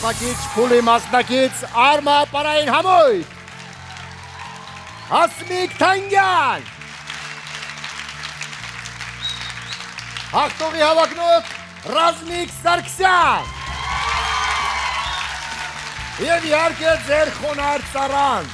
Մասնակից, փուլի մասնակից, Արմա պարային համույթ, Հասմիկ Թանգյան, հաղթողի հավակնոտ, Ռազմիկ Սարգսյան, և իհարկե ձեր խոնարհ ծառան։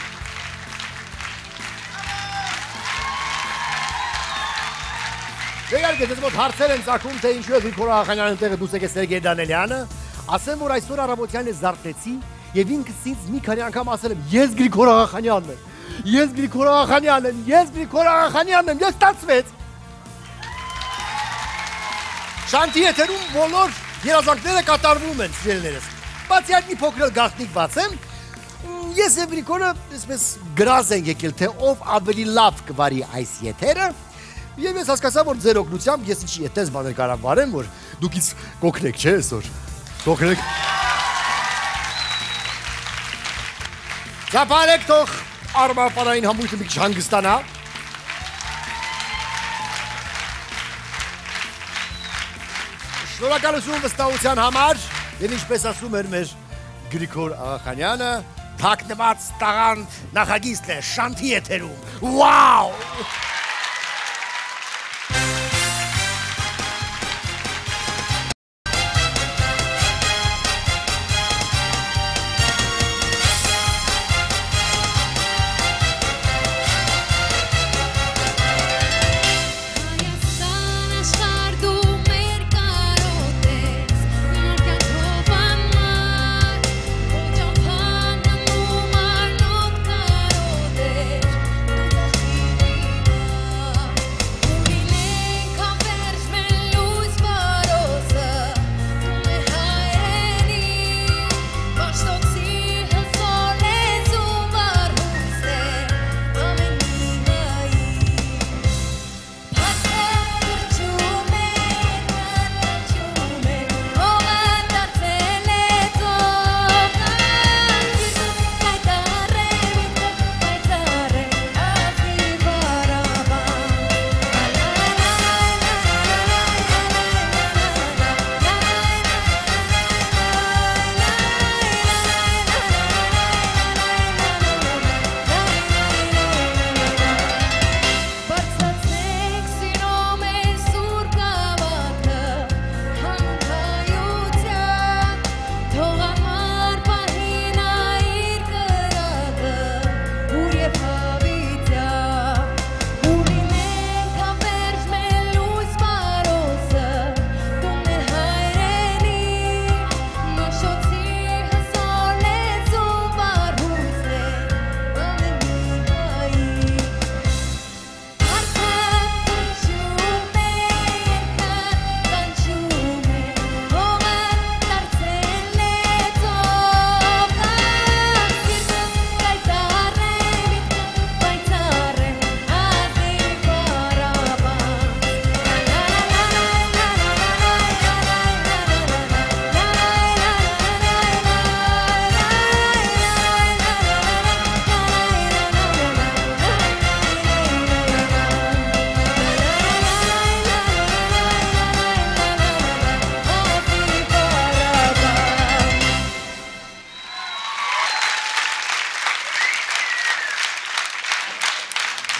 Իհարկե, ձեզ մոտ հարցեր են ծագում, թե ինչու է Գրիգոր Աղախանյանը տեղը դուրս եկել Սերգեյ Դանելյանը, ասեմ, որ այսօր առավոտյան ես զարթեցի և ինքս ինձ մի քանի անգամ ասել եմ, ես Գրիգոր Աղախանյանն եմ, ես Գրիգոր Աղախանյանն եմ, ես Գրիգոր Աղախանյանն եմ, ես ստացվեց։ Շանթի եթերում բոլոր երազանքները կատարվում են, սիրելիներս։ Բացի այդ մի փոքր գաղտնիք բացեմ, ես և Գրիգորը այսպես գրազ են եկել, թե ով ավելի լավ կվարի այս եթերը, և ես հասկացա, որ ձեր օգնությամբ ես ինչի այդպես բաներ կարող վարեմ, որ դուք ինձ կօգնեք, չէ՞ այսօր։ Կօգնեք։ Ծափարեք թող Արմա պարային համույթը մի քիչ հանգստանա։ Շնորհակալություն վստահության համար, և ինչպես ասում էր մեր Գրիգոր Աղախանյանը, թաքնված տաղանդ նախագիծն է Շանթի եթերում։ Վաու!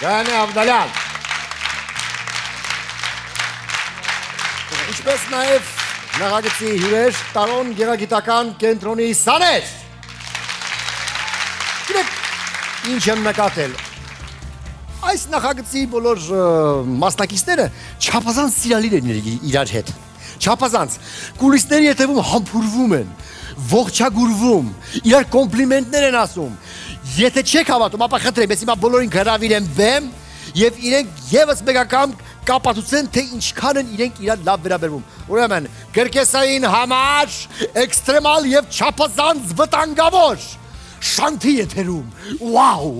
Գանե Ավդալյան, ինչպես նաև նախագծի հյուրեր Տարոն գեղագիտական կենտրոնի սաներ։ Գիտեք, ինչ եմ նկատել, այս նախագծի բոլոր մասնակիցները չափազանց սիրալիր են իրար հետ, չափազանց, կուլիսների հետևում համբուրվում են, ողջագուրվում, իրար կոմպլիմենտներ են ասում։ Եթե չեք հավատում, ապա խնդրեմ, ես հիմա բոլորին հրավիրեմ բեմ և իրենք ևս մեկ անգամ կապացուցեն, թե ինչքան են իրենք իրար լավ վերաբերվում։ Ուրեմն, կրկեսային համար, էքստրեմալ և չափազանց վտանգավոր Շանթի եթերում, վաու։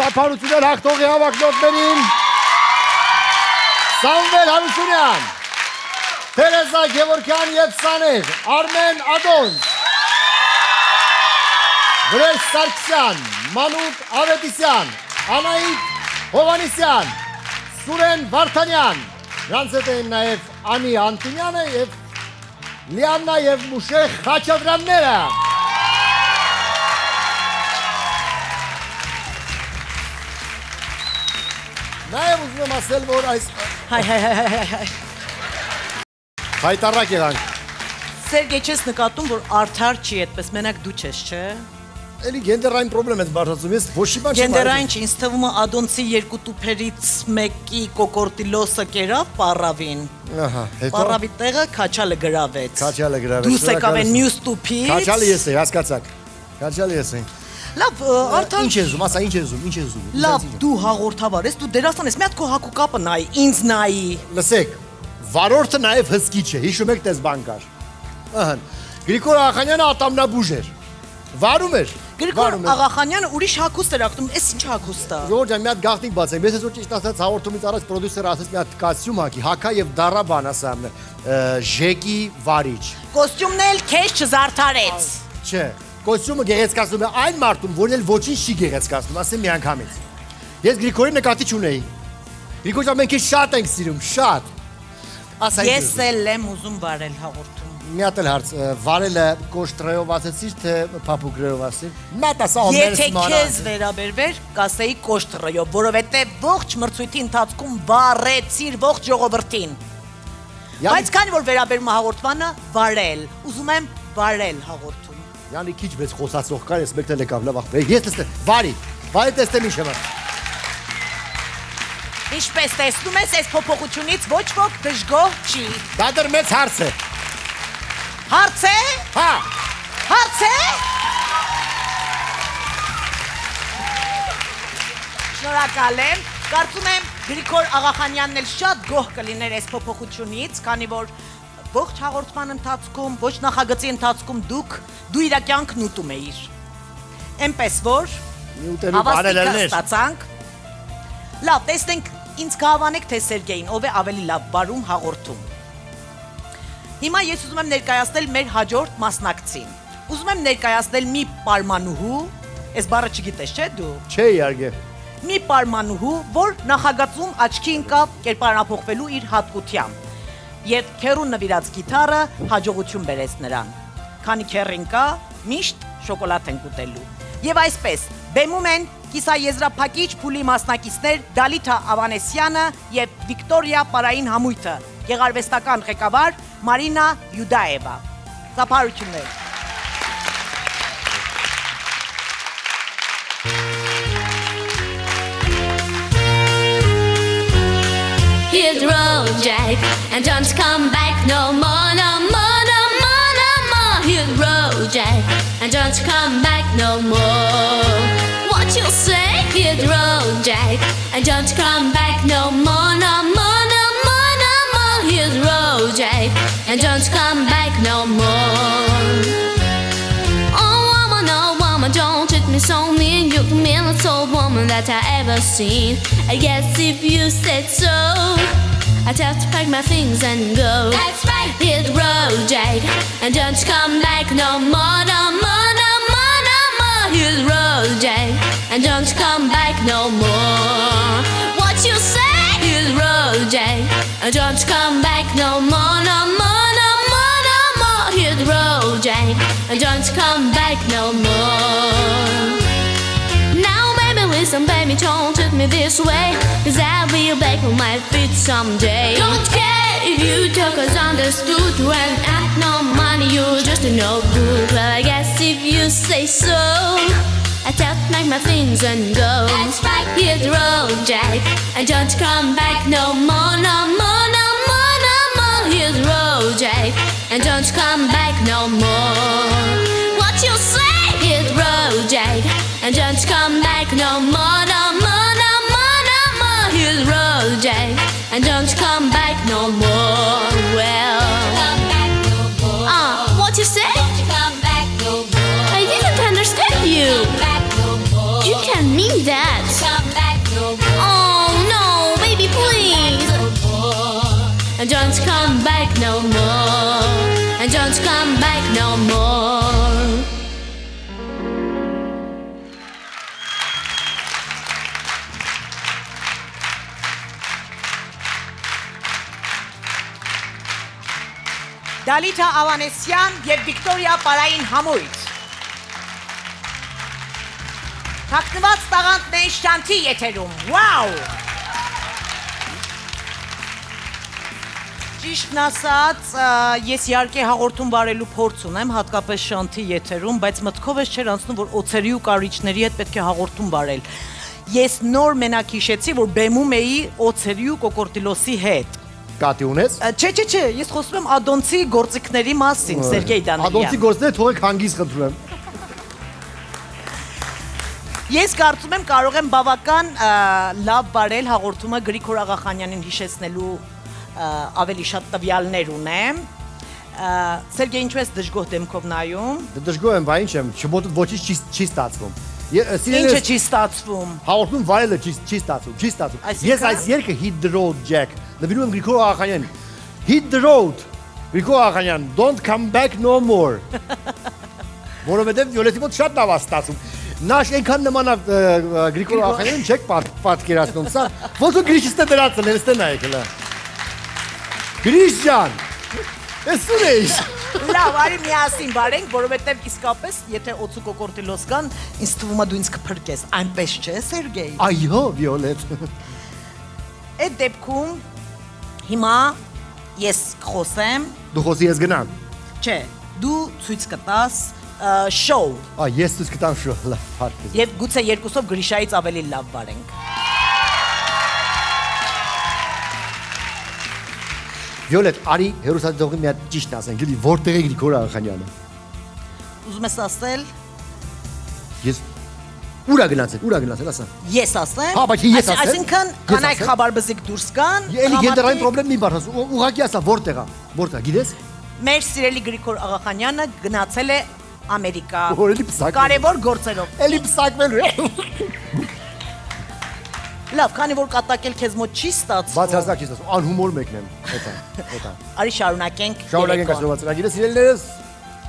Շարփարություններ հաղթողի հավաքնորդներին Սամվել Հարությունյան, Թերեզա Գևորգյան և Սաներ, Արմեն Ադոնց, Վրեժ Սարգսյան, Մանուկ Ավետիսյան, Անահիտ Հովանիսյան, Սուրեն Վարդանյան, նրանց հետ էին նաև Անի Անտունյանը և Լիաննա և Մուշե Խաչատրյանները։ Նաև ուզում եմ ասել, որ այս... Հայտարակ եղանք։ Սերգեյ, չես նկատում, որ արդար չի այդպես, մենակ դու չես, չէ։ Էլի գենդերային պրոբլեմ ես բարձրացում, ես ոչ մի բան չեմ Գենդերային չի, ինձ թվում է Ադոնցի երկու տուփերից մեկի կոկորտիլոսը կերավ պարավին։ Ահա, հետո Պարավի տեղը Քաչալը գրավեց։ Քաչալը գրավեց։ Դուս եկավ են մյուս տուփից։ Քաչալը ես էի, հասկացաք։ Քաչալը ես էի։ Լավ, արդար Ինչ ես ուզում, ասա, ինչ ես ուզում։ Լավ, դու հաղորդավար ես, դու դերասան ես, մի հատ քո հակու կապը նայի, ինձ նայի։ Լսեք, վարորդը նաև հսկիչ է, հիշում եք տես բան կար։ Ահա, Գրիգոր Աղախանյանը ատամնաբուժ էր։ Վարում էր։ Գրիգոր Աղախանյանը ուրիշ հագուստ էր ակտում, էս ինչ հագուստ է։ Ժորժ, մի հատ գաղտնիք բացեմ։ Ես այսօր ճիշտ ասած հաղորդումից առաջ պրոդյուսերը ասաց մի հատ կոստյում հագի, հակա եւ դարաբան ասամ, ժեկի վարիչ։ Կոստյումն էլ քեզ չզարդարեց։ Չէ, կոստյումը գեղեցկացնում է այն մարդուն, որն էլ ոչինչ չի գեղեցկացնում, ասեմ միանգամից։ Ես Գրիգորի նկատի չունեի։ Գրիգոր ջան, մենք քեզ շատ ենք սիրում, շատ։ Ասա ինչ։ Ես էլ եմ ուզում վարել հաղորդում։ Մի հատ էլ հարց, վարելը կոշտրեով ասեցիր, թե փափուկրեով ասիր։ Մատ ասա ամենս մանա։ Եթե քեզ վերաբերվեր, կասեի կոշտրեով, որովհետև ողջ մրցույթի ընթացքում վարեցիր ողջ ժողովրդին։ Բայց քանի որ վերաբերում է հաղորդմանը, վարել, ուզում եմ վարել հաղորդում։ Յանի քիչ վեց խոսացող կար, ես մեկ էլ եկավ լավ ախպեր։ Ես տեսնեմ, վարի տեսնեմ ինչ եմ։ Ինչպես տեսնում ես, այս փոփոխությունից ոչ ոք դժգոհ չի։ Դա դեռ մեծ հարց է։ Հարց է։ Հա։ Հարց է։ Շնորհակալ եմ։ Կարծում եմ Գրիգոր Աղախանյանն էլ շատ գոհ կլիներ այս փոփոխությունից, քանի որ ողջ հաղորդման ընթացքում, ոչ նախագծի ընթացքում դու իր կյանքն ուտում էիր։ Էնպես որ հավաստիքը ստացանք։ Լավ, տեսնենք ինձ կհավանեք թե Սերգեյին, ով է ավելի լավ վարում հաղորդում։ Հիմա ես ուզում եմ ներկայացնել մեր հաջորդ մասնակցին։ Ուզում եմ ներկայացնել մի պարմանուհու, այս բառը չգիտես, չէ՞ դու։ Չէ, իհարկե։ Մի պարմանուհու, որ նախագծում աչքի ընկավ կերպարանափոխվելու իր հատկությամբ։ Եվ քերուն նվիրած գիտարը հաջողություն բերեց նրան։ Քանի քերին կա, միշտ շոկոլադ են ուտելու։ Եվ այսպես, բեմում են կիսաեզրափակիչ փուլի մասնակիցներ Դալիթա Ավանեսյանը եւ Վիկտորիա Պարային համույթը, գեղարվեստական ղեկավար Մարինա Յուդաևա։ Ծափարություններ։ Hit the road, Jack, and don't come back no more, no more, no more, no more. Hit the road, Jack, and don't come back no more. What you say? Hit the road, Jack, and don't come back no more, no more, no more, no more. Hit the road, Jack, and don't come back no more. Oh woman, don't treat me so mean. You're the meanest old woman that I ever seen. I guess if you said so, I'd have to pack my things and go. That's right. Hit the road, Jack, and don't come back no more, no more, no more, no more. Hit the road, Jack, and don't come back no more. What you say? Hit the road, Jack, and don't come back no more, no more, no more, no more. Hit the road, Jack, and don't come back no more. Now baby, listen, baby, don't treat me this way, 'cause I'll be back on my feet someday. Don't care if you talk us understood. When I have no money, you're just no good. Well, I guess if you say so, I have to pack my things and go. That's right. Hit the road, Jack, and don't come back no more, no more, no more, no more. Hit the road, Jack, and don't come back no more. What you say? Hit the road, Jack, and don't come back no more, no more, no more, no more. Hit the road, Jack, and don't come back no more. Well, come back no more. What you say? Don't come back no more. I didn't understand you. Come back no more. You can't mean that. Come and don't come back no more, and don't come back no more. Դալիթա Ավանեսյան և Վիկտորիա Պարային համույթ։ Թաքնված տաղանդն Շանթի եթերում, վաու։ Ճիշտն ասած, ես իհարկե հաղորդում բարելու փորձ ունեմ, հատկապես Շանթի եթերում, բայց մտքով ես չէր անցնում, որ օձերի ու կարիճների հետ պետք է հաղորդում բարել։ Ես նոր մենակ հիշեցի, որ բեմում էի օձերի ու կոկորդիլոսի հետ։ Կատի ունես։ Չէ, ես խոսում եմ ադոնցի գործիքների մասին, Սերգեյ Դանիելյան։ Ադոնցի գործները թողեք հանգիս խնդրում եմ։ Ես կարծում եմ կարող եմ բավական լավ բարել հաղորդումը Գրիգոր Աղախանյանին հիշեցնելու ավելի շատ տվյալներ ունեմ։ Սերգեյ, ինչու ես դժգոհ դեմքով նայում։ Դժգոհ եմ, բա ինչ եմ, շփոթը ոչինչ չի ստացվում։ Ինչը չի ստացվում։ Հաղորդում վայելը չի ստացվում։ Ես այս երգը Hit the Road Jack նվիրում եմ Գրիգոր Աղախանյանին։ Hit the road, Գրիգոր Աղախանյան, don't come back no more։ Որովհետև Վիոլետի մոտ շատ լավ է ստացվում։ Նա այնքան նման է Գրիգոր Աղախանյանին չեք պատկերացնում, սա ոնց որ Գրիշը դրածել են, ստե նայեք հլը։ Գրիշ ջան, ես ուր ես։ Լավ, արի միասին բարենք, որովհետև իսկապես, եթե օձու կոկորդիլոս կան, ինձ թվում է դու ինձ կփրկես, այնպես չէ, Սերգեյ։ Այո, Վիոլետ։ Այդ դեպքում հիմա ես խոսեմ։ Դու խոսի ես գնամ։ Չէ, դու ցույց կտաս շոու։ Ես ցույց կտամ շոու, լավ, հարկ է։ Եվ գուցե երկուսով Գրիշայից ավելի լավ բարենք։ Վիոլետ, արի հերոսադողի մի հատ ճիշտ ասենք, գիտի, որտեղ է Գրիգոր Աղախանյանը։ Ուզում ես ասել։ Ես ուրա գնացել, ասա։ Ես ասեմ։ Հա, բայց ես ասեմ։ Այսինքն կանայք խաբարբզիկ դուրս կան։ Էլի գենդերային պրոբլեմ մի բառ ասու, ուղղակի ասա, որտեղ է, գիտես։ Մեր սիրելի Գրիգոր Աղախանյանը գնացել է Ամերիկա։ Էլի պսակվելու։ Կարևոր գործերով։ Էլի պսակվելու է։ Լավ, քանի որ կատակել քեզ մոտ չի ստացվում։ Բացարձակ չի ստացվում, անհումոր մեկն եմ, հետա։ Արի շարունակենք։ Շարունակենք այսօրվա ծրագիրը, սիրելիներս։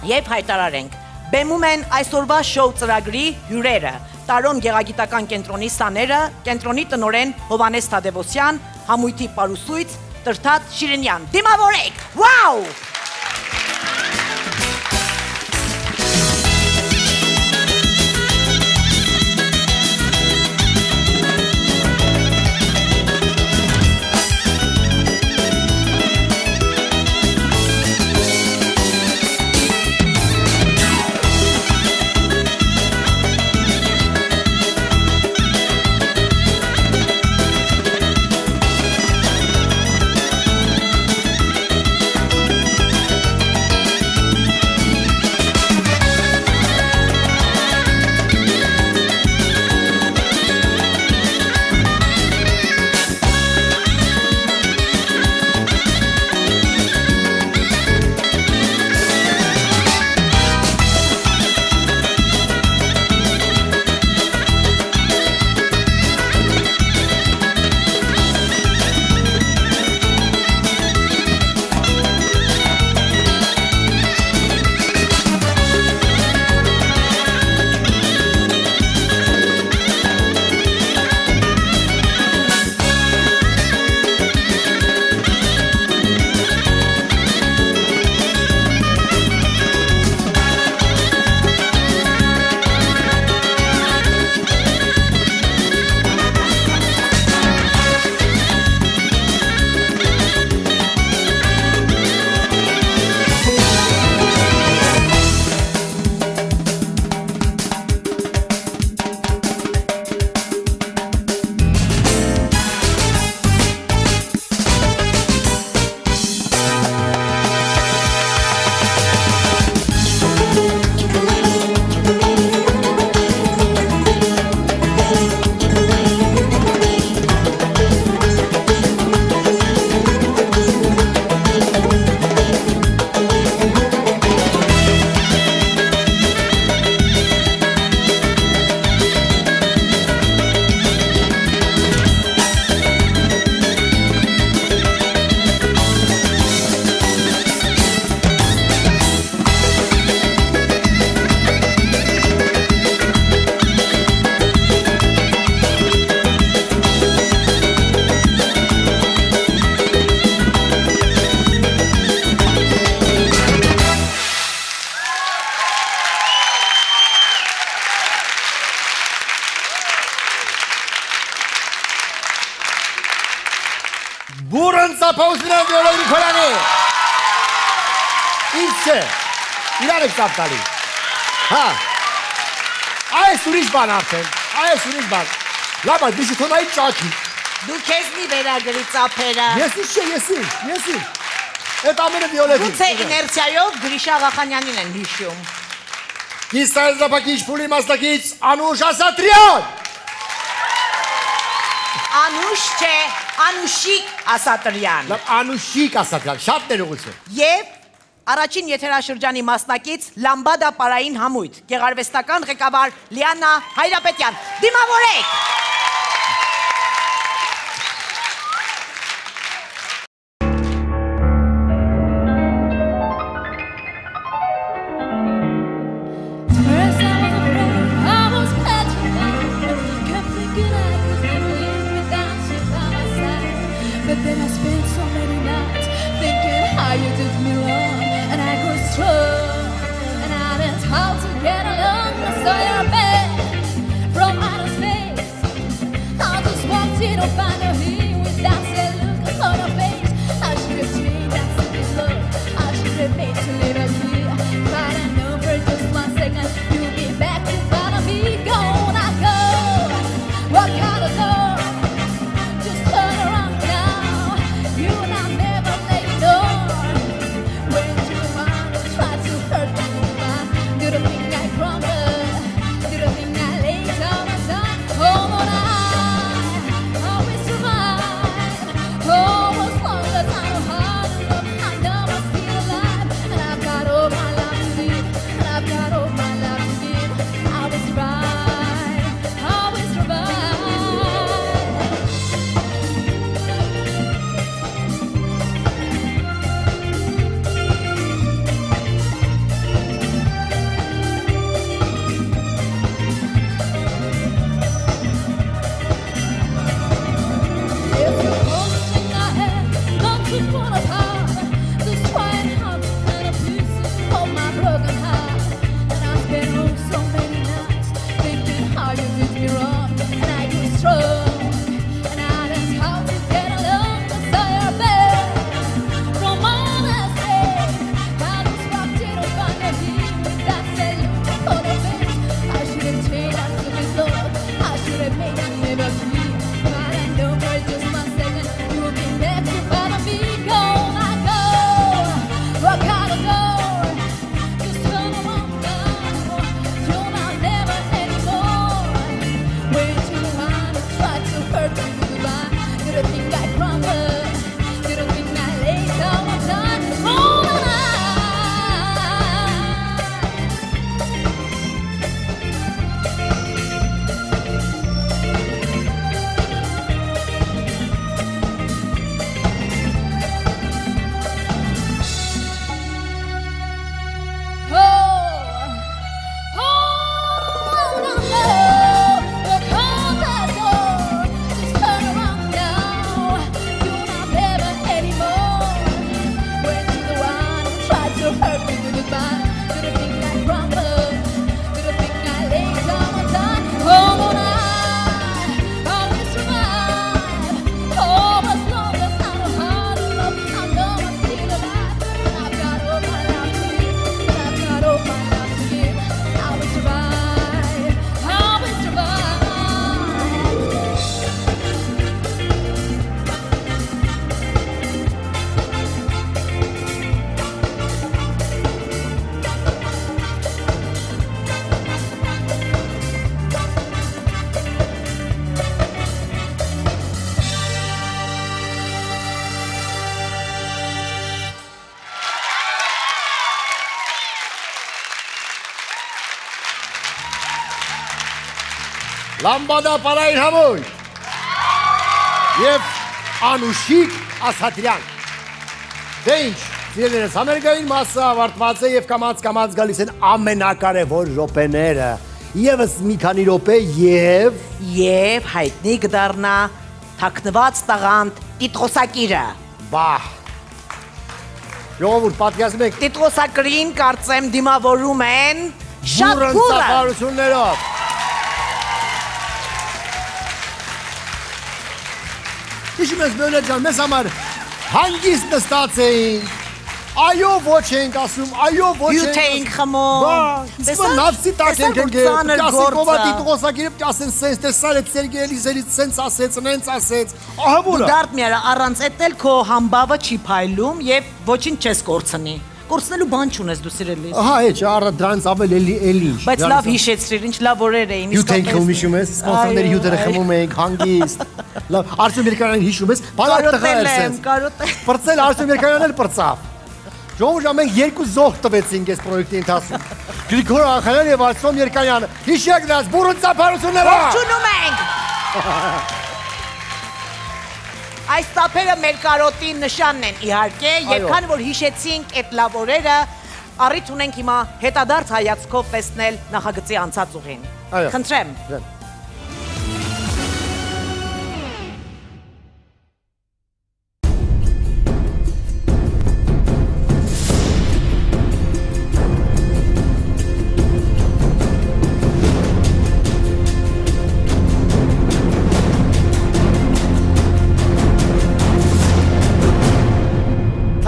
Եվ հայտարարենք։ Բեմում են այսօրվա շոու ծրագրի հյուրերը։ Տարոն գեղագիտական կենտրոնի սաները, կենտրոնի տնօրեն Հովհաննես Թադևոսյան, համույթի պարուսույց Տրթատ Շիրինյան։ Դիմավորեք։ Վաու! փոստներն Վիոլետ Նիկոլյանի։ Ինչ է։ Իրար եք ծափ տալի։ Հա։ Այս ուրիշ բան արդեն։ Այս ուրիշ բան։ Լավ, դու թոնայի ճաքի։ Դու քեզ մի վերագրի ծափերը։ Ես Այդ ամենը Վիոլետի։ Գուցե իներցիայով Գրիշա Աղախանյանին են հիշում։ Կիստայզապակիչ փուլի մասնակից Անուշ Ասատրյան։ Անուշ չէ, Անուշիկ Ասատրյան։ Լավ, Անուշիկ Ասատրյան, շատ ներողություն։ Եվ առաջին եթերաշրջանի մասնակից Լամբադա պարային համույթ, գեղարվեստական ղեկավար Լիանա Հայրապետյան։ Դիմավորեք։ Լամբադա պարային համույթ և Անուշիկ Ասատրյան։ Դե ինչ, սիրելիներս, համերգային մասը ավարտված է և կամաց գալիս են ամենակարևոր րոպեները։ Եվս մի քանի րոպե և հայտնի կդառնա թաքնված տաղանդ տիտղոսակիրը։ Բահ։ Ժողովուրդ, պատկերացնում եք տիտղոսակրին կարծեմ դիմավորում են շատ գուրը։ ծափարություններով։ Հիշում ես Վիոլետ ջան, մեզ համար հանգիստ նստած էին, այո ոչ ենք ասում, այո ոչ ենք Հյութ էինք խմում։ Տեսա նավսի տակ ենք ընկել, կասեն կովատի տղոսակիրը, կասեն սենց տեսար էտ Սերգեյ Էլիզելից սենց ասեց, նենց ասեց, ահա որը։ Դարդ միարա առանց էտել քո համբավը չի փայլում եւ ոչինչ չես կորցնի։ Կորցնելու բան չունես դու սիրելիս։ Ահա է, առ դրանց ավել էլի։ Բայց լավ հիշեցրիր, ինչ լավ օրեր էին։ Հյութ ենք խմում հիշում ես, սպոնսորների հյութերը խմում ենք, հանգիստ։ Լավ, Արսեն Միրգանյանին հիշում ես, բանակ տղա էր սենց։ Պրծել Արսեն Միրգանյանն էլ պրծավ։ Ժողովուրդ մենք երկու զոհ տվեցինք այս պրոյեկտի ընթացքում։ Գրիգոր Աղախանյան եւ Արսեն Միրգանյանը։ Հիշեք դրանց բուրըն ծափարությունները։ Ողջունում ենք։ Այս տափերը մեր կարոտի նշանն են իհարկե, եւ քանի որ հիշեցինք այդ լավ օրերը, առիթ ունենք հիմա հետադարձ հայացքով տեսնել նախագծի անցած ուղին։ Խնդրեմ։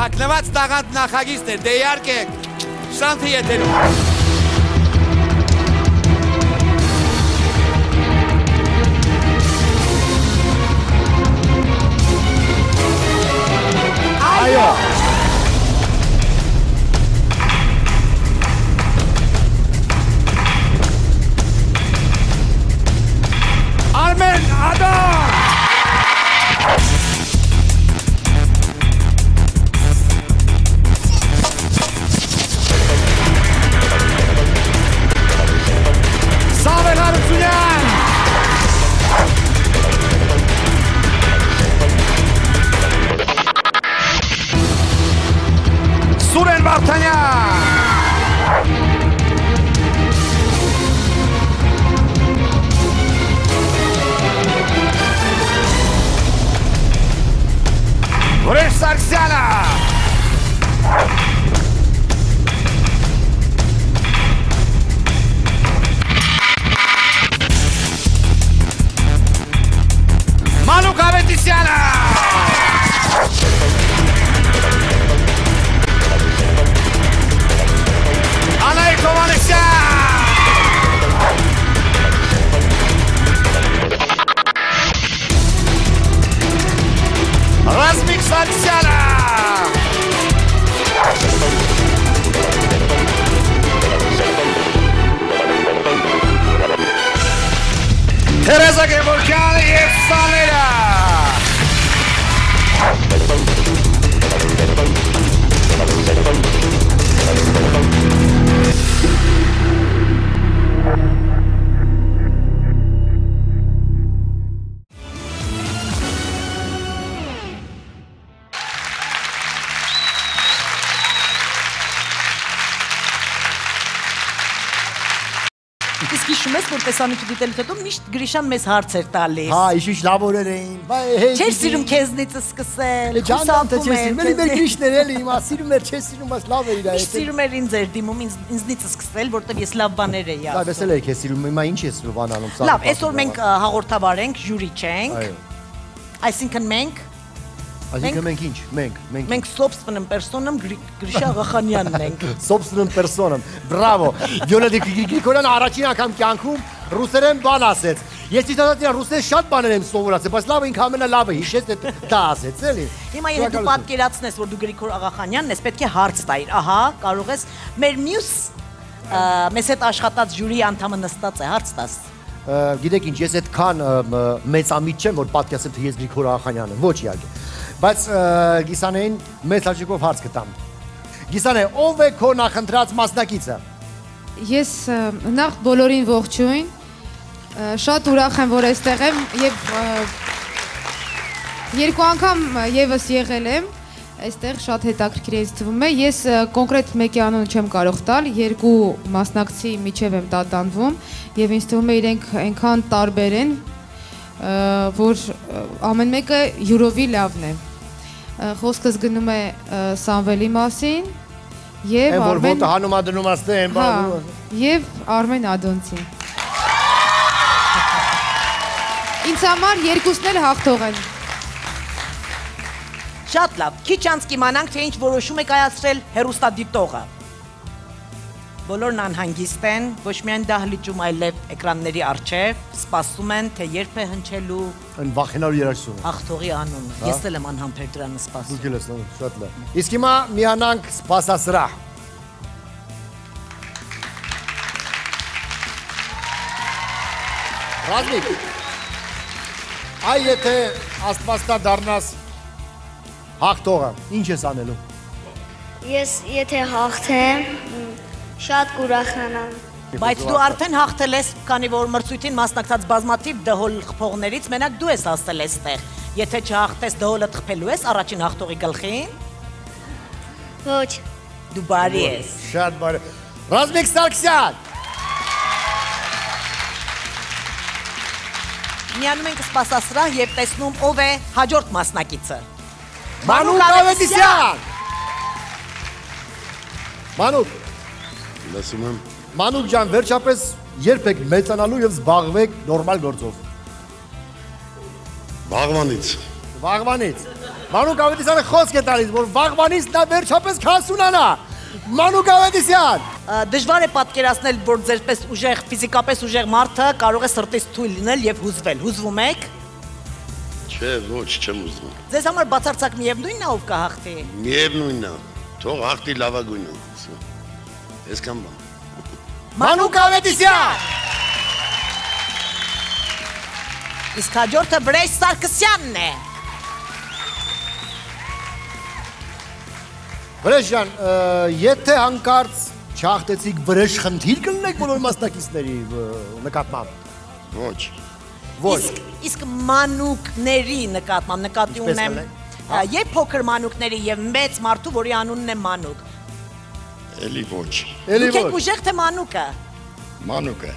Թաքնված տաղանդ նախագիծներ, դե իհարկե շանթը ետերում։ Այո։ Արմեն Ադամ։ Սուրեն Վարդանյան։ Վրեժ Սարգսյանը։ Մանուկ Ավետիսյանը։ Անայք Հովանեսյան։ Ռազմիկ Սարգսյանը։ Թերեզա Գևորգյանը և Սաները։ Իսկ հիշում ես, որ տեսանյութը դիտելուց հետո միշտ Գրիշան մեզ հարց էր տալիս։ Հա, ինչ լավ օրեր էին։ Չէր սիրում քեզնից սկսել։ Ջանտը չէ սիրում, էլի մեր Գրիշներ էլի, հիմա սիրում էր, չէ սիրում, բայց լավ էր իր այդ։ Միշտ սիրում էր ինձ էր դիմում ինձնից սկսել, որտեղ ես լավ բաներ էի ասում։ Լավ, ես էլ էի քեզ սիրում, հիմա ինչ ես բանանում սա։ Լավ, այսօր մենք հաղորդավար ենք, ժյուրի չենք։ Այո։ Այսինքն մենք Այսինքն մենք ինչ, մենք собственным персоном Գրիշա Աղախանյանն ենք։ Собственным персоном։ Բրավո։ Վիոլետա Գրիգորյանը առաջին անգամ կյանքում ռուսերեն բան ասեց։ Ես իհարկե ռուսերեն շատ բաներ եմ սովորացել, բայց լավ ինքը ամենալավը հիշեց դա ասեց, էլի։ Հիմա եթե դու պատկերացնես, որ դու Գրիգոր Աղախանյանն ես, պետք է հարց տայիր։ Ահա, կարող ես մեր մյուս մեզ հետ աշխատած ժյուրի անդամը նստած է, հարց տաս։ Գիտեք ինչ, ես այդքան մեծամիտ չեմ, որ պատկերացեմ, թե ես Գրիգոր Աղախանյանն եմ, ոչ իհարկե։ Բայց Գիսանեին մեծ հաճույքով հարց կտամ։ Գիսանե, ով է քո նախընտրած մասնակիցը։ Ես նախ բոլորին ողջույն, շատ ուրախ եմ, որ այստեղ եմ եւ երկու անգամ եւս եղել եմ, այստեղ շատ հետաքրքիր է թվում է։ Ես կոնկրետ մեկի անունը չեմ կարող տալ, երկու մասնակցի միջև եմ տատանվում եւ ինձ թվում է իրենք այնքան տարբեր են, որ ամեն մեկը յուրովի լավն է։ Խոսքս գնում է Սամվելի մասին եւ Արմեն հանում ադնում աստեմ եւ Արմեն Ադոնցին։ Ինձ համար երկուսն էլ հաղթող են։ Շատ լավ, քիչ անց կիմանանք, թե ինչ որոշում է կայացրել հեռուստադիտողը։ Բոլորն անհանգիստ են, ոչ միայն դահլիճում, այլև էկրանների առջև, սպասում են, թե երբ է հնչելու Այն վախենալու երաժշտությունը։ հաղթողի անունը։ Ես էլ եմ անհամբեր դրան սպասում։ Դուք էլ եք, շատ լավ։ Իսկ հիմա միանանք սպասասրահ։ Ռազմիկ, այ եթե աստվածքա դառնաս հաղթողը, ինչ ես անելու։ Ես եթե հաղթեմ, շատ կուրախանամ։ Բայց դու արդեն հաղթել ես, քանի որ մրցույթին մասնակցած բազմաթիվ դհոլ խփողներից մենակ դու ես ասել այստեղ։ Եթե չհաղթես, դհոլը թխփելու ես առաջին հաղթողի գլխին։ Ոչ։ Դու բարի ես։ Շատ բարի։ Ռազմիկ Սարգսյան։ Միանում ենք սպասասրահ եւ տեսնում ով է հաջորդ մասնակիցը։ Մանուկ Ավետիսյան։ Մանուկ։ Լսում եմ։ Մանուկ ջան, վերջապես երբ եք մեծանալու եւ զբաղվեք նորմալ գործով։ Վաղվանից։ Վաղվանից։ Մանուկ Ավետիսյանը խոսք է տալիս, որ վաղվանից նա վերջապես քասունանա։ Մանուկ Ավետիսյան։ Դժվար է պատկերացնել, որ ձերպես ուժեղ, ֆիզիկապես ուժեղ մարդը կարող է սրտից թույլ լինել եւ հուզվել։ Հուզվում եք։ Չէ, ոչ, չեմ ուզում։ Ձեզ համար բացարձակ միևնույնն է ով կհաղթի։ Միևնույնն է։ Թող հաղթի լավագույնը։ Այսքան բան։ Մանուկ Ավետիսյան։ Իսկ հաջորդը Վրեժ Սարգսյանն է։ Վրեժ ջան, եթե հանկարծ չհաղթեցիք, Վրեժ խնդիր կլինեք բոլոր մասնակիցների նկատմամբ։ Ոչ։ Ոչ։ Իսկ մանուկների նկատմամբ նկատի ունեմ եւ փոքր մանուկների եւ մեծ մարդու, որի անունն է Մանուկ։ Էլի ոչ։ Էլի Դուք եք ոչ։ ուժեղ թե մանուկը։ Մանուկը։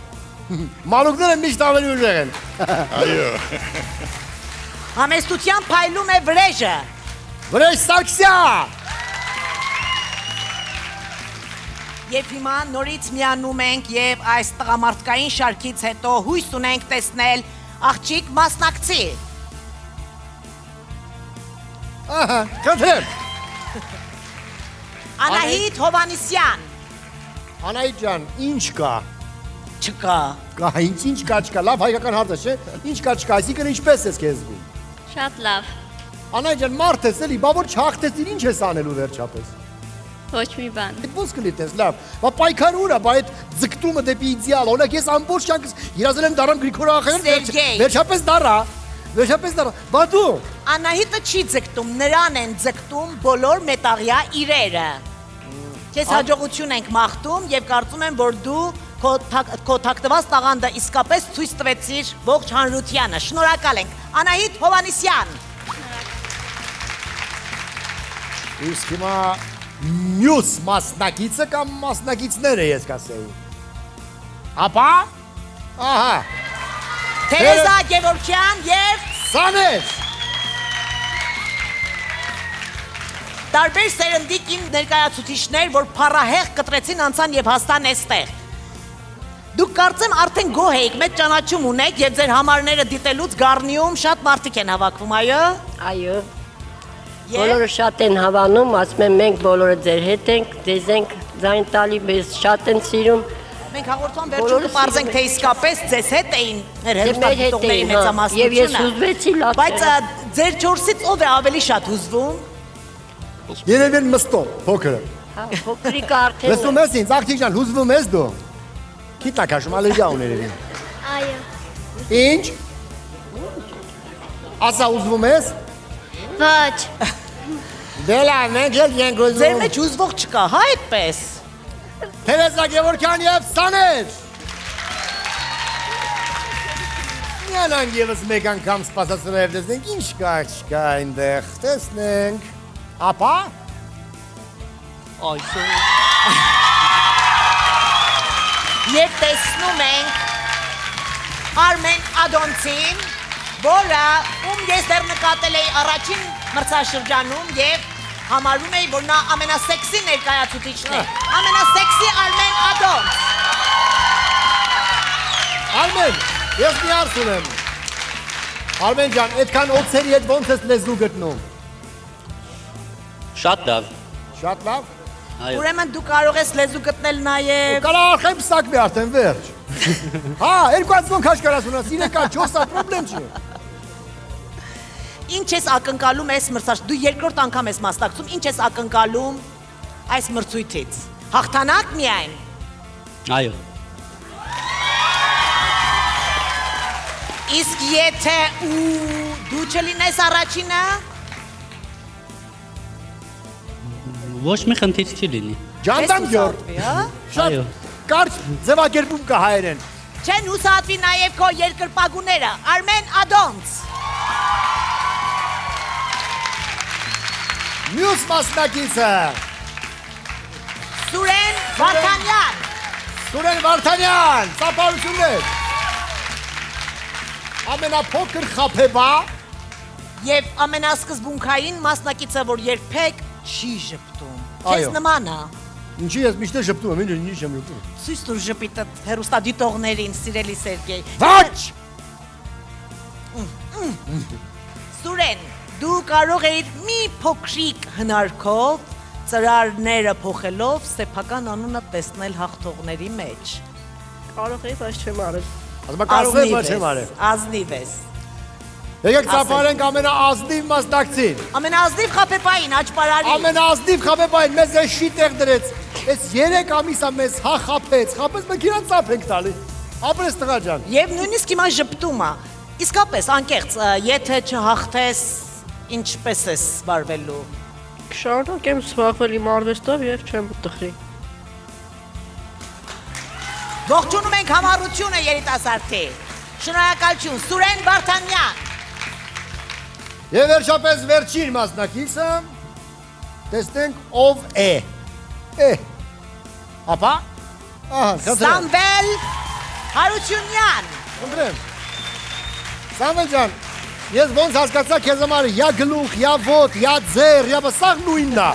Մանուկները միշտ ավելի ուժեղ են։ Այո։ Համեստությամբ փայլում է Վրեժը։ Վրեժ Սարգսյան։ Եվ հիմա նորից միանում ենք եւ այս տղամարդկային շարքից հետո հույս ունենք տեսնել աղջիկ մասնակցի։ Ահա, կտրեմ։ Անահիտ Հովանիսյան։ Անահիտ ջան, ինչ կա։ Չկա։ Կա, ինչ կա, չկա, լավ հայկական հարց է, չէ։ Ինչ կա, չկա, այսինքն ինչպես ես քեզ զգում։ Շատ լավ։ Անահիտ ջան, մարդ ես էլի, բա որ չհաղթեցիր, ինչ ես անելու վերջապես։ Ոչ մի բան։ Այդ ոնց կլիտես, լավ։ Բա պայքար ուր է, բա այդ ձգտումը դեպի իդեալ, օրինակ ես ամբողջ կյանքս երազել եմ դառնամ Գրիգոր Աղախանյան, վերջապես դառա։ Վերջապես դառա։ Բա դու։ Անահիտը չի ձգտում, նրան են ձգտում բոլոր մետաղյա իրերը։ Քեզ հաջողություն ենք մաղթում եւ կարծում եմ, որ դու քո թաքնված տաղանդը իսկապես ցույց տվեցիր ողջ հանրությանը։ Շնորհակալ ենք։ Անահիտ Հովանիսյան։ Իսկ հիմա մյուս մասնակիցը կամ մասնակիցները ես կասեի։ Ապա։ Ահա։ Թերեզա Գևորգյան եւ Սանեզ։ տարբեր սերնդի կին ներկայացուցիչներ, որ փառահեղ կտրեցին անցան եւ հաստան այստեղ։ Դուք կարծեմ արդեն գոհ եք, մեծ ճանաչում ունեք եւ ձեր համարները դիտելուց Գառնիում շատ մարդիկ են հավաքվում, այո։ Այո։ Բոլորը շատ են հավանում, ասում են մենք բոլորը ձեր հետ ենք, ձեզ ենք ձայն տալի, մեզ շատ են սիրում։ Մենք հաղորդման վերջում կպարզենք, թե իսկապես ձեզ հետ էին մեր հերոստատիտողների մեծամասնությունը։ Եվ ես հուզվեցի լավ։ Բայց ձեր չորսից ով է ավելի շատ հուզվում։ Երևի Մստո, փոքրը։ Հա, փոքրիկը արդեն։ Լսում ես ինձ, աղջիկ ջան, հուզվում ես դու։ Քիթա քաշում ալերգիա ուներ երևի։ Այո։ Ինչ։ Ասա հուզվում ես։ Ոչ։ Դե լավ, մենք էլ ենք Ձեր հուզվում։ մեջ հուզվող չկա, հա այդպես։ Թերեզա Գևորգյան եւ Սանեզ։ Միանանք եւս մեկ անգամ սպասասրահ տեսնենք ինչ կա, չկա այնտեղ, տեսնենք։ Ապա։ Այսօր։ Եվ տեսնում ենք Արմեն Ադոնցին, որը ում ես դեռ նկատել էի առաջին մրցաշրջանում եւ համարում էի, որ նա ամենասեքսի ներկայացուցիչն է։ Ամենասեքսի Արմեն Ադոնց։ Արմեն, ես մի հարց ունեմ։ Արմեն ջան, այդքան օծերի հետ ոնց ես լեզու գտնում։ Շատ լավ։ Շատ լավ։ Ուրեմն դու կարող ես լեզու գտնել նաև։ Կարող արխեմ պսակվի արդեն վերջ։ Հա, 2000 քաշկարաս ունես, 3-4 պրոբլեմ չի։ Ինչ ես ակնկալում այս մրցաշ, դու երկրորդ անգամ ես մասնակցում, ինչ ես ակնկալում այս մրցույթից։ Հաղթանակ միայն։ Այո։ Իսկ եթե դու չլինես առաջինը։ Ոչ մի խնդիր չի լինի։ Ջանդամ ջոր։ Շատ կարճ ձևակերպում կա հայերեն։ Չեն հուսահատվի նաև քո երկրպագուները, Արմեն Ադոնց։ Մյուս մասնակիցը։ Սուրեն Վարդանյան։ Սուրեն Վարդանյան, ծափարություններ։ Ամենափոքր խաբեբա եւ ամենասկզբունքային մասնակիցը, որ երբեք չի ժպտում։ Քեզ նման է։ Ինչի ես միշտ ժպտում եմ, ինչ եմ ժպտում։ Ցույց տուր ժպիտը հերոստադիտողներին, սիրելի Սերգեյ։ Ոչ։ Սուրեն, դու կարող ես մի փոքրիկ հնարքով ծրարները փոխելով սեփական անունը տեսնել հաղթողների մեջ։ Կարող ես, բայց չեմ արել։ Ասում կարող ես, բայց չեմ արել։ Ազնիվ ես։ Եկեք ծափարենք ամենաազնիվ մասնակցին։ Ամենաազնիվ խաբեբային, աճպարարի։ Ամենաազնիվ խաբեբային, մեզ այս շիտեղ դրեց։ Այս 3 ամիսա մեզ խափեց, մենք իրան ծափ ենք տալի։ Ապրես տղա ջան։ Եվ նույնիսկ հիմա ժպտում է։ Իսկապես անկեղծ, եթե չհաղթես, ինչպես ես վարվելու։ Կշարունակեմ զբաղվել իմ արվեստով եւ չեմ տխրի։ Ողջունում ենք համառությունը երիտասարդի։ Շնորհակալություն, Սուրեն Վարդանյան։ Եվ վերջապես վերջին մասնակիցը, տեսնենք ով է։ Ապա, Սամվել Հարությունյան։ Խնդրեմ, Սամվել ջան, ես ոնց հասկացա քեզ համար յա գլուխ, յա ոտ, յա ձեր, յա բսաղ նույնն է։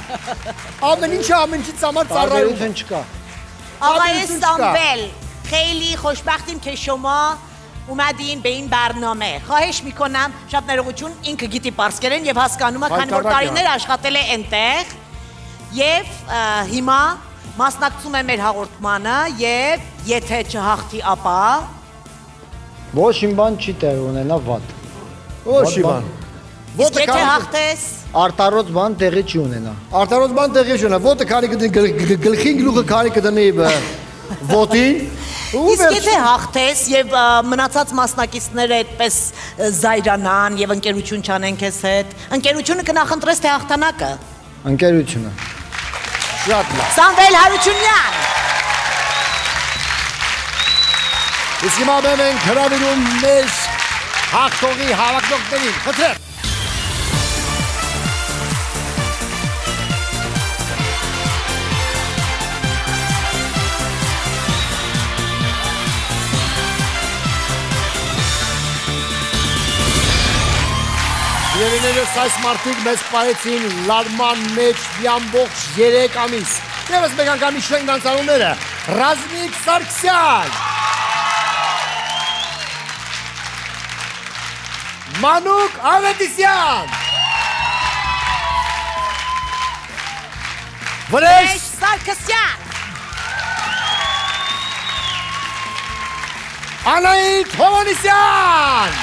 Ամեն ինչը ամենից համար ծառայություն չկա։ آقای سامول خیلی خوشبختیم که شما اومدین به این برنامه. خواهش میکنم شب نرغوچون این که گیتی پارسکرین یه հասկանում է քանի որ տարիներ աշխատել է այնտեղ եւ հիմա մասնակցում է մեր հաղորդմանը եւ եթե չհաղթի ապա ոչ իմ բան չի տեղ ունենա վատ։ Ոչ իմ բան։ Ոտը եթե հաղթես արտարոց բան տեղի չի ունենա։ Արտարոց բան տեղի չի ունենա։ Ոտը քարի կդնի գլխին գլուխը քարի կդնի ոտին։ Իսկ եթե հաղթես եւ մնացած մասնակիցները այդպես զայրանան եւ ընկերություն չանեն քեզ հետ, ընկերությունը կնախընտրես թե հաղթանակը։ Ընկերությունը։ Շատ լավ։ Սամվել Հարությունյան։ Իսկ հիմա մենք հրավիրում մեր հաղթողի հավաքողներին։ Խնդրեմ։ Երեներս այս մարդիկ մեզ պահեցին լարման մեջ ամբողջ 3 ամիս։ Եվս մեկ անգամ իշխենք նրանց անունները։ Ռազմիկ Սարգսյան, Մանուկ Ավետիսյան, Վրեժ Սարգսյան, Անահիտ Հովհաննիսյան,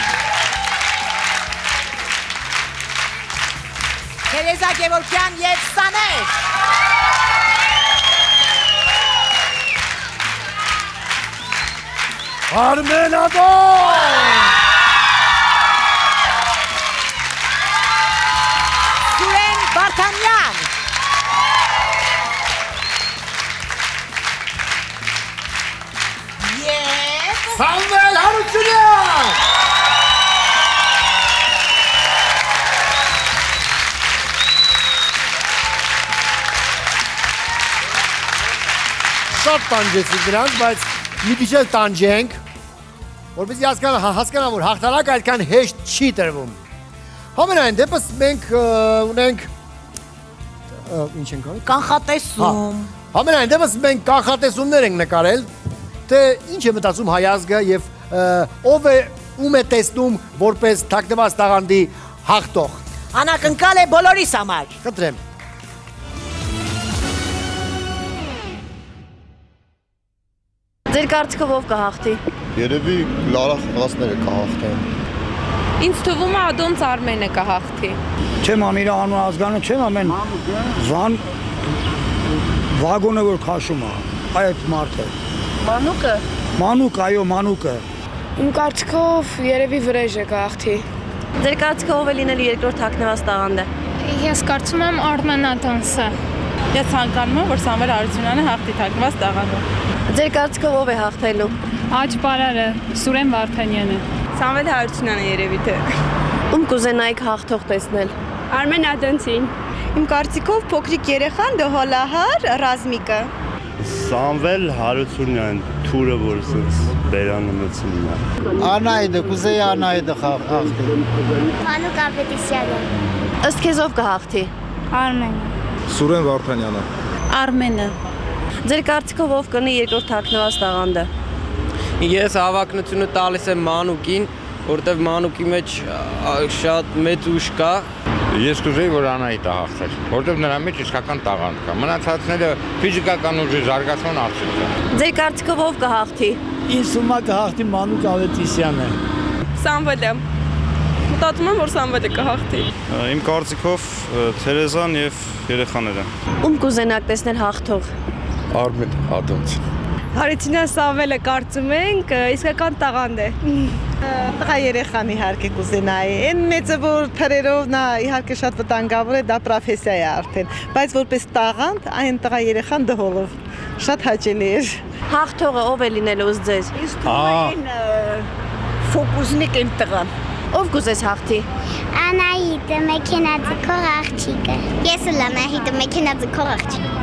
Թերեզա Գևորգյան եւ Սաներ։ Արմեն Ադոն, Սուրեն Վարդանյան, եւ Սամվել Հարությունյան։ Շատ տանջեցինք նրանց, բայց մի քիչ էլ տանջենք, որպեսզի հասկանան, որ հաղթանակը այդքան հեշտ չի տրվում։ Համենայն դեպս մենք ունենք ինչ ենք արել։ կանխատեսում։ Համենայն դեպս մենք կանխատեսումներ ենք նկարել, թե ինչ է մտածում հայ ազգը եւ ով է ում է տեսնում որպես թաքնված տաղանդի հաղթող։ Անակնկալ է բոլորիս համար։ Խնդրեմ։ Ձեր կարծիքով ով կհաղթի։ Երևի Լարա Խաղասները կհաղթեն։ Ինձ թվում է Ադոնց Արմենը կհաղթի։ Չեմ ամիրա անուն ազգանու, չեմ ամեն վագոնը որ քաշում է, այդ մարդը։ Մանուկը։ Մանուկ, այո, Մանուկը։ Իմ կարծիքով երևի Վրեժը կհաղթի։ Ձեր կարծիքով ով է լինելու երկրորդ թաքնված տաղանդը։ Ես կարծում եմ Արմեն Ադոնսը։ Ես ցանկանում եմ, որ Սամվել Հարությունյանը հաղթի թաքնված տաղանդը։ Ձեր կարծիքով ով է հաղթելու։ Աջ բարարը, Սուրեն Վարդանյանը։ Սամվել Հարությունյանը երևի թե։ Ում կուզենայիք հաղթող տեսնել։ Արմեն Ադոնցին։ Իմ կարծիքով փոքրիկ երեխան Դոհոլահար Ռազմիկը։ Սամվել Հարությունյան, թուրը որ սենց բերանը մցնում է։ Անայդը, կուզեի Անայդը հաղթի։ Մանուկ Ավետիսյանը։ Ըստ քեզ ով կհաղթի։ Արմենը։ Սուրեն Վարդանյանը։ Արմենը։ Ձեր կարծիքով ով կնի երկրորդ թաքնված տաղանդը։ Ես հավակնությունը տալիս եմ Մանուկին, որտեվ Մանուկի մեջ շատ մեծ ուժ կա։ Ես կուզեի, որ Անահիտը հաղթեր, որտեվ նրա մեջ իսկական տաղանդ կա։ Մնացածները ֆիզիկական ուժի զարգացման արդյունք են։ Ձեր կարծիքով ով կհաղթի։ Ինձ թվում է կհաղթի Մանուկ Ավետիսյանը։ Սամվելը։ Մտածում եմ, որ Սամվելը կհաղթի։ Իմ կարծիքով Թերեզան եւ երեխաները։ Ում կուզենաք տեսնել հաղթող։ Արմեն Ադոնց։ Հարությունյան Սամվելը կարծում ենք իսկական տաղանդ է։ Տղա երեխան իհարկե կուզենայի։ Այն մեծը որ թրերով նա իհարկե շատ վտանգավոր է, դա պրոֆեսիա է արդեն, բայց որպես տաղանդ այն տղա երեխան դհոլով շատ հաճելի էր։ Հաղթողը ով է լինելու ըստ ձեզ։ Իսկ այն ֆոկուսնիկ են տղան։ Ով կուզես հաղթի։ Անահիտը մեքենաձգող աղջիկը։ Ես էլ Անահիտը մեքենաձգող աղջիկ։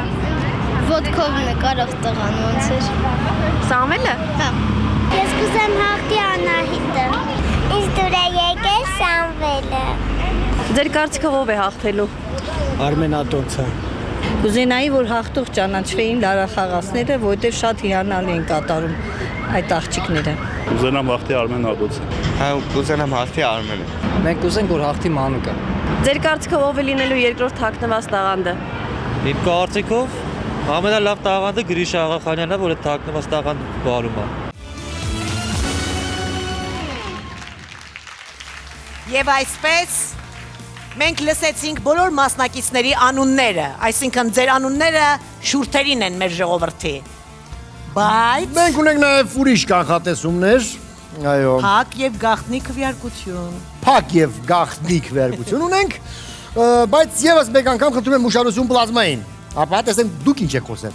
Ոդկով նկարող տղան ոնց էր։ Սամվելը։ Հա։ Ես կուզեմ հաղթի Անահիտը։ Ինձ դուր է եկել Սամվելը։ Ձեր կարծիքով ով է հաղթելու։ Արմեն Ադոնցը։ Կուզենայի որ հաղթող ճանաչվեին Լարա Խաղասները, որովհետև շատ հիանալի են կատարում այդ աղջիկները։ Կուզենամ հաղթի Արմեն Ադոնցը։ Հա, կուզենամ հաղթի Արմենը։ Մենք կուզենք, որ հաղթի Մանուկը։ Ձեր կարծիքով ով է լինելու երկրորդ թաքնված տաղանդը։ Իմ կարծիքով ամենալավ տաղանդը Գրիշա Աղախանյանն է, որ այդ թաքնված տաղանդը բարում է։ Եվ այսպես մենք լսեցինք բոլոր մասնակիցների անունները, այսինքն ձեր անունները շուրթերին են մեր ժողովրդի։ Բայց մենք ունենք նաև ուրիշ կանխատեսումներ, այո։ Փակ եւ գաղտնի քվեարկություն։ Փակ եւ գաղտնի քվեարկություն ունենք, բայց եւս մեկ անգամ խնդրում եմ ուշադրություն պլազմային։ Ապա տեսենք դուք ինչ եք խոսել։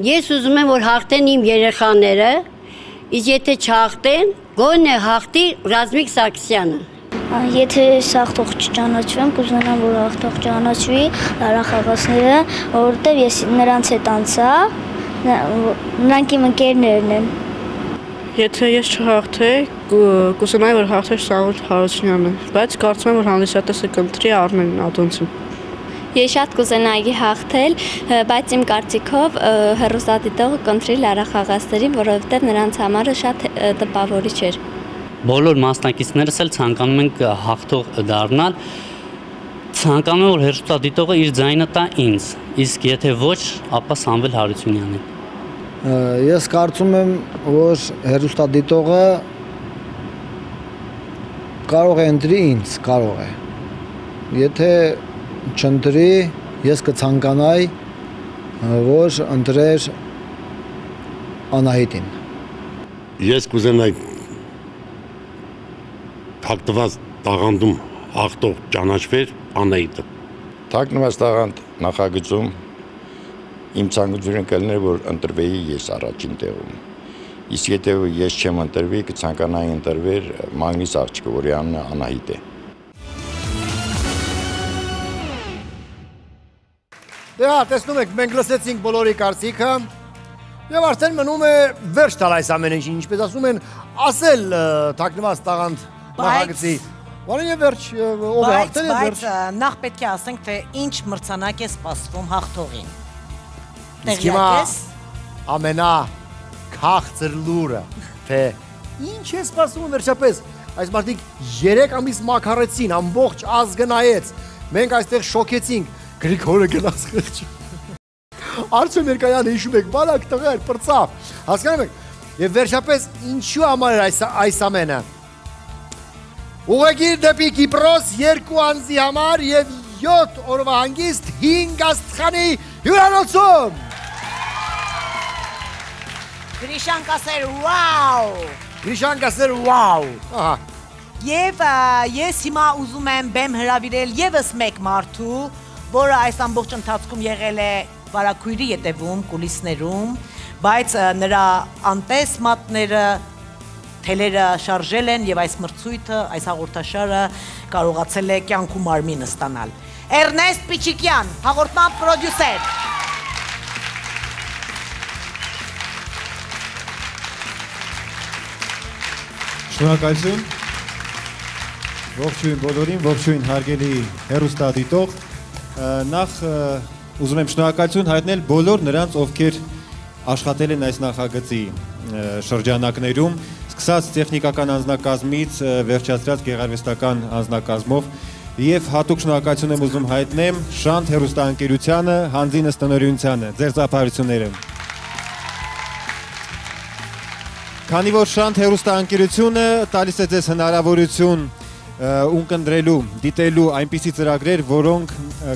Ես ուզում եմ, որ հաղթեն իմ երեխաները, իսկ եթե չհաղթեն, գոնե հաղթի Ռազմիկ Սարգսյանը։ Եթե հաղթող չճանաչվեմ, կուզենամ որ հաղթող ճանաչվի Լարա Խաղասները, որովհետև ես նրանց հետ անցա, նրանք իմ ընկերներն են։ Եթե ես չհաղթեի, կուզենայի որ հաղթեր Սամվել Հարությունյանը, բայց կարծում եմ որ հանդիսատեսը կընտրի Արմեն Ադոնցին։ Ես շատ կուզենայի հաղթել, բայց իմ կարծիքով հեռուստադիտողը կընտրի Լարա Խաղասներին, որովհետև նրանց համարը շատ տպավորիչ էր։ Բոլոր մասնակիցներս էլ ցանկանում են հաղթող դառնալ, ցանկանում են որ հեռուստադիտողը իր ձայնը տա ինձ, իսկ եթե ոչ, ապա Սամվել Հարությունյանին։ Ես կարծում եմ, որ հեռուստադիտողը կարող է ընտրի ինձ, կարող է։ Եթե չընտրի, ես կցանկանայի, որ ընտրեր Անահիտին։ Ես կուզենայի թաքնված տաղանդում հաղթող ճանաչվեր Անահիտը։ Թաքնված տաղանդ նախագծում իմ ցանկությունը կլիներ, որ ընտրվեի ես առաջին տեղում։ Իսկ եթե ես չեմ ընտրվի, կցանկանայի ընտրվեր Մագնիս աղջիկը, որի անունը Անահիտ է։ Դե հա, տեսնում եք, մենք լսեցինք բոլորի կարծիքը եւ արդեն մնում է վերջ տալ այս ամենը, ինչպես ասում են, ասել թաքնված տաղանդ նախագծի։ Որին է վերջ, ով է հաղթել է վերջ։ Բայց նախ պետք է ասենք, թե ինչ մրցանակ է սպասվում հաղթողին։ Իսկ հիմա ամենա քաղցր լուրը, թե ինչ է սպասվում վերջապես։ Այս մարդիկ 3 ամիս մաքարեցին, ամբողջ ազգը նայեց, մենք այստեղ շոկեցինք։ Գրիգորը գնաց խղճ։ Արծո Մերկայանը հիշում եք, բարակ տղեր, պրծավ։ Հասկանում եք։ Եվ վերջապես ինչու համար էր այս ամենը։ Ուղեգիր դեպի Կիպրոս 2 անձի համար եւ 7 օրվա հանգիստ 5 աստղանի հյուրանոցում։ Գրիշան կասեր վաու։ Գրիշան կասեր վաու։ Ահա։ Եվ ես հիմա ուզում եմ բեմ հրավիրել եւս մեկ մարդու, որը այս ամբողջ ընթացքում եղել է վարակույրի ետևում, կուլիսներում, բայց նրա անտես մատները, թելերը շարժել են եւ այս մրցույթը, այս հաղորդաշարը կարողացել է կյանքում մարմինը ստանալ։ Էրնեստ Պիչիկյան, հաղորդման պրոդյուսեր։ Շնորհակալություն։ Ողջույն բոլորին, ողջույն հարգելի հեռուստադիտող։ Նախ ուզում եմ շնորհակալություն հայտնել բոլոր նրանց, ովքեր աշխատել են այս նախագծի շրջանակներում, սկսած տեխնիկական անձնակազմից, վերջացրած գեղարվեստական անձնակազմով, եւ հատուկ շնորհակալություն եմ ուզում հայտնեմ Շանթ հեռուստաընկերությանը, Հանձինս տնօրինությանը, ձեր ծափարությունները։ Քանի որ Շանթ հեռուստաընկերությունը տալիս է ձեզ հնարավորություն ունկնդրելու, դիտելու այնպիսի ծրագրեր, որոնք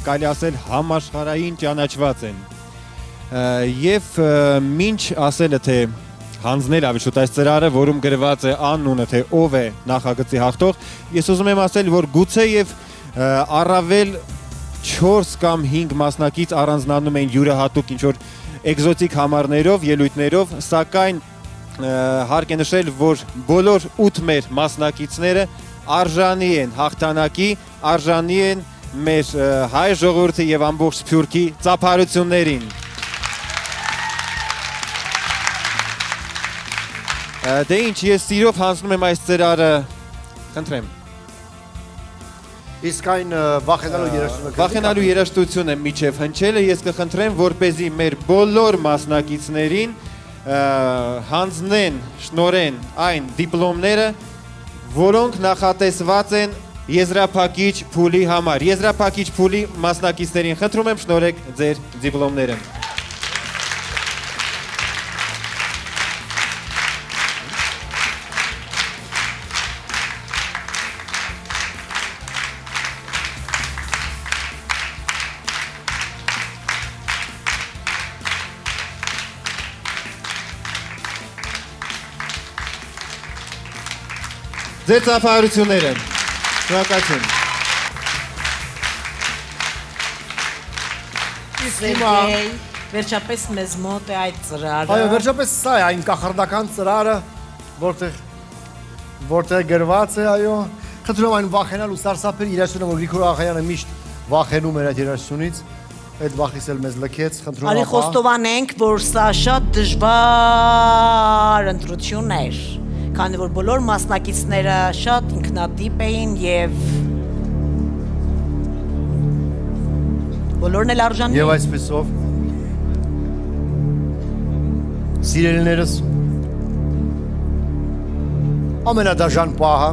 կարելի ասել համաշխարհային ճանաչված են։ Եվ մինչ ասելը թե հանձնել ավելի շուտ այս ծրարը, որում գրված է անունը, թե ով է նախագծի հաղթող, ես ուզում եմ ասել, որ գուցե եւ առավել 4 կամ 5 մասնակից առանձնանում են յուրահատուկ ինչ-որ էկզոտիկ համարներով, ելույթներով, սակայն հարկ է նշել, որ բոլոր 8 մեր մասնակիցները արժանի են հաղթանակի, արժանի են մեր հայ ժողովրդի եւ ամբողջ Սփյուռքի ծափարություններին։ Դե ինչ, ես սիրով հանձնում եմ այս ծրարը, խնդրեմ։ Իսկ այն վախենալու երաժշտությունը։ Վախենալու երաժշտությունը միջև հնչելը ես կխնդրեմ, որպեսզի մեր բոլոր մասնակիցներին հանձնեն, շնորեն այն դիպլոմները, որոնք նախատեսված են եզրափակիչ փուլի համար։ Եզրափակիչ փուլի մասնակիցներին խնդրում եմ շնորհեք ձեր դիպլոմները։ Ձեր ծափարությունները։ Շնորհակալություն։ Սերգեյ, վերջապես մեզ մոտ է այդ ծրարը։ Այո, վերջապես սա է այն կախարդական ծրարը, որտեղ գրված է, այո։ Խնդրում եմ այն վախենալ ու սարսափել երաժշտությունը, որ Գրիգոր Աղայանը միշտ վախենում էր այդ երաժշտությունից։ Այդ վախից էլ մեզ լքեց, խնդրում եմ։ Արի խոստովանենք, որ սա շատ դժվար ընտրություն էր, քանի որ բոլոր մասնակիցները շատ ինքնատիպ էին եւ բոլորն էլ արժանի։ Եվ այսպեսով սիրելիներս ամենադաժան պահը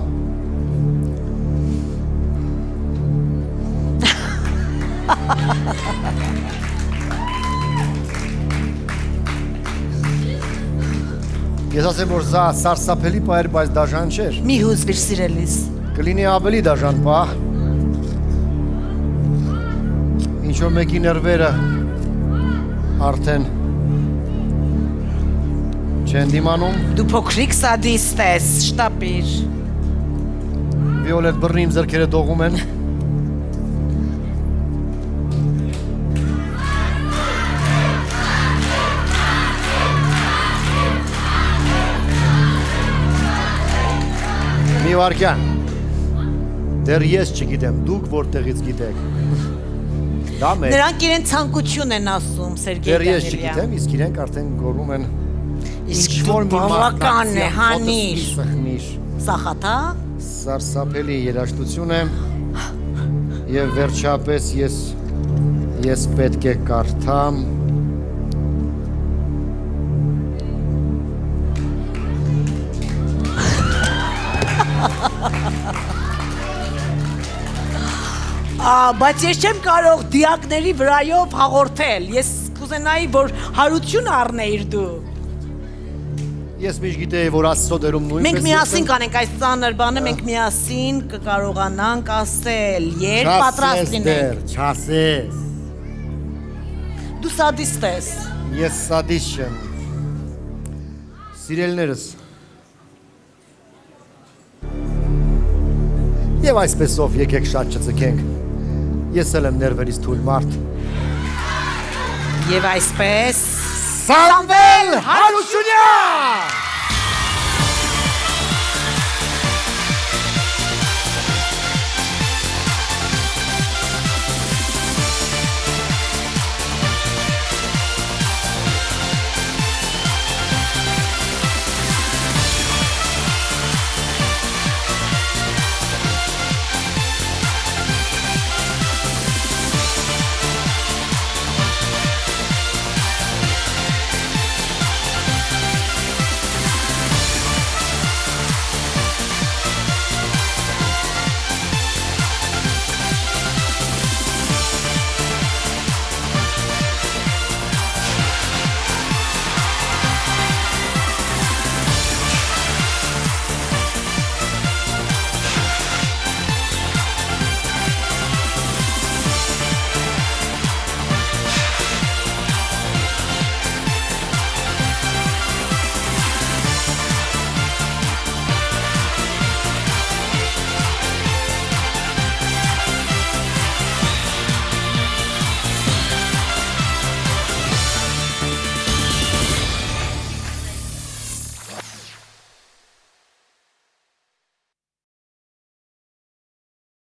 Ես ասեմ, որ սա սարսափելի պահ էր, բայց դաժան չէր։ Մի հուզվիր սիրելիս։ Կլինի ավելի դաժան պահ։ Ինչ-որ մեկի ներվերը արդեն չեն դիմանում։ Դու փոքրիկ սադիստ ես, շտապիր։ Վիոլետ բռնի իմ ձեռքերը դողում են։ Մի վարկյան, դեռ ես չգիտեմ, դուք որտեղից գիտեք։ Դա մեր։ Նրանք իրեն ցանկություն են ասում, Սերգեյ Դեռ ես Դանիելյան։ չգիտեմ, իսկ իրենք արդեն գոռում են Իսկ դու բավական է, հանիր։ Սախաթա։ Սարսափելի երաժշտություն է եւ վերջապես ես պետք է կարդամ Բայց ես չեմ կարող դիակների վրայով հաղորդել, ես կուզենայի, որ հարություն առնեիր դու։ Ես միշտ գիտեի, որ Աստծո դերում նույնպես։ Մենք միասին կանենք այս ծանր բանը, մենք միասին կկարողանանք ասել, երբ պատրաստ լինենք։ Չասես։ Դու սադիստ ես։ Ես սադիստ չեմ։ Սիրելիներս։ Եվ այսպեսով եկեք շատ չձգենք։ Ես էլ եմ ներվերից թույլ մարդ։ Եվ այսպես Սամվել Հարությունյան!